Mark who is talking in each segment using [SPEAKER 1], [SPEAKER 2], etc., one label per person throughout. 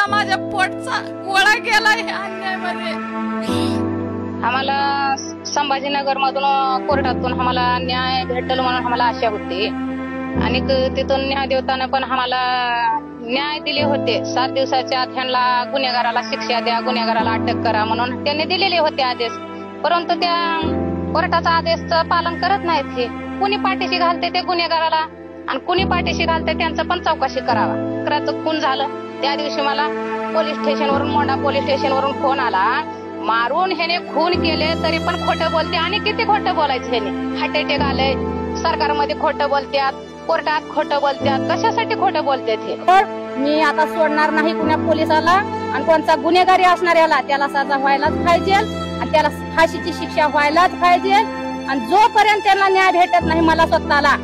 [SPEAKER 1] मला माझ्या पोटचा गोळा गेलाय ह्या अन्यायामध्ये।
[SPEAKER 2] आम्हाला संभाजीनगर मधून कोर्टातून आम्हाला न्याय भेटल म्हणून आम्हाला आशा होती आणि तिथून न्याय देवताना पण आम्हाला न्याय दिले होते। 7 दिवसाच्या आत ह्यांना गुन्हेगाराला शिक्षा द्या, गुन्हेगाराला अटक करा म्हणून त्यांनी दिलेले होते आदेश, परंतु त्या कोर्टाचा आदेशचं पालन करत नाहीत। हे कुणी पाठीशी घालते ते गुन्हेगाराला आणि कुणी पाठीशी घालते त्यांचं पण चौकशी करावा। कराचं खून झालं त्या दिवशी मला पोलीस स्टेशनवरून मोंढा पोलीस स्टेशनवरून फोन आला, मारून ह्याने खून केले तरी पण खोटं बोलते आणि किती खोटं बोलायचं ह्याने, हार्ट अटॅक आलंय, सरकारमध्ये खोटं बोलतात, कोर्टात खोटं बोलतात, कशासाठी खोटं बोलतात हे।
[SPEAKER 3] मी आता सोडणार नाही कुण्या पोलिसाला आणि कोणता गुन्हेगारी असणाऱ्याला त्याला सजा व्हायलाच पाहिजे आणि त्याला फाशीची शिक्षा व्हायलाच पाहिजे आणि जोपर्यंत त्यांना न्याय भेटत नाही मला स्वतःला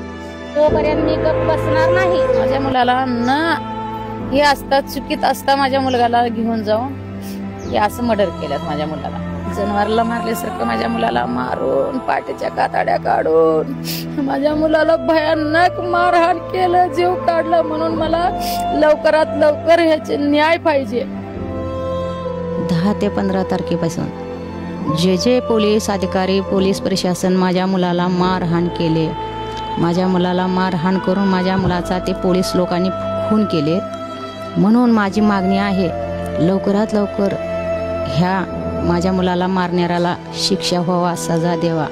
[SPEAKER 3] तोपर्यंत मी गप्प बसणार नाही।
[SPEAKER 4] माझ्या मुलाला न हे असतात चुकीत असता माझ्या मुलगाला घेऊन जाऊन हे असं मर्डर केलं माझ्या मुलाला, जनावरला मारल्यासारखं माझ्या मुलाला मारून पाठीच्या कातड्या काढून माझ्या मुलाला भयानक मारहाण केलं, जीव काढला, म्हणून मला लवकरात लवकर ह्याचे न्याय पाहिजे।
[SPEAKER 5] 10 ते 15 तारखेपासून जे पोलीस अधिकारी पोलीस प्रशासन माझ्या मुलाला मारहाण केले, माझ्या मुलाला मारहाण करून माझ्या मुलाचा ते पोलीस लोकांनी खून केले, म्हणून माझी मागणी आहे लवकरात लवकर ह्या माझ्या मुलाला मारणाऱ्याला शिक्षा व्हावा, सजा द्यावा,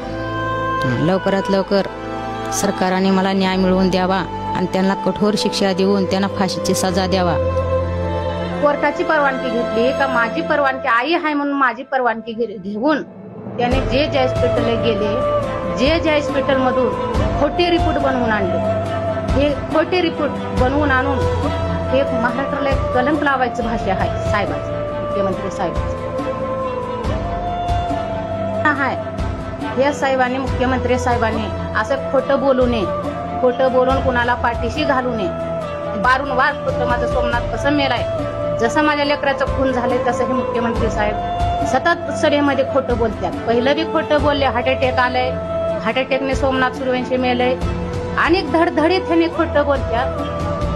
[SPEAKER 5] लवकरात लवकर सरकारने मला न्याय मिळवून द्यावा आणि त्यांना कठोर शिक्षा देऊन त्यांना फाशीची सजा द्यावा।
[SPEAKER 3] कोर्टाची परवानगी घेतली का माझी परवानगी आई आहे म्हणून माझी परवानगी घेऊन त्याने जे हॉस्पिटल गेले, जे हॉस्पिटल मधून खोटे रिपोर्ट बनवून आणले, हे खोटे रिपोर्ट बनवून आणून हे महाराष्ट्राला एक कलंक लावायचं भाषा आहे साहेबांचं, मुख्यमंत्री साहेबांचं आहे। या साहेबांनी मुख्यमंत्री साहेबांनी असं खोटं बोलू नये, खोटं बोलून कुणाला पाठीशी घालू नये। वारंवार खोटं माझं सोमनाथ कसं मेलाय, जसं माझ्या लेकराचं खून झालंय तसं हे मुख्यमंत्री साहेब सतत सभेमध्ये खोटं बोलतात। पहिलं बी खोटं बोलले, हार्ट अटॅक आलंय, हार्ट अटॅकने सोमनाथ सूर्यवंशी मेलय, अनेक धडधडीत ह्याने खोटं बोलतात,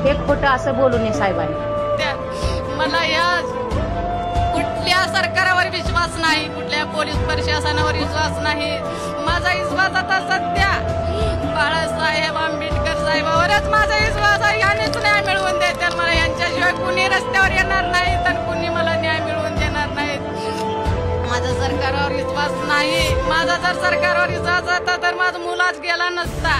[SPEAKER 3] हे खोटं असं बोलू नये साहेबांनी।
[SPEAKER 1] मला या कुठल्या सरकारावर विश्वास नाही, कुठल्या पोलीस प्रशासनावर विश्वास नाही, माझा विश्वास आता सध्या बाळासाहेब आंबेडकर साहेबावरच माझा विश्वास आहे। यांनीच न्याय मिळवून देतील मला, यांच्याशिवाय कुणी रस्त्यावर येणार नाही तर कुणी मला न्याय मिळवून देणार नाही। माझा सरकारवर विश्वास नाही, माझा जर सरकारवर विश्वास होता तर माझा मुलाच गेला नसता।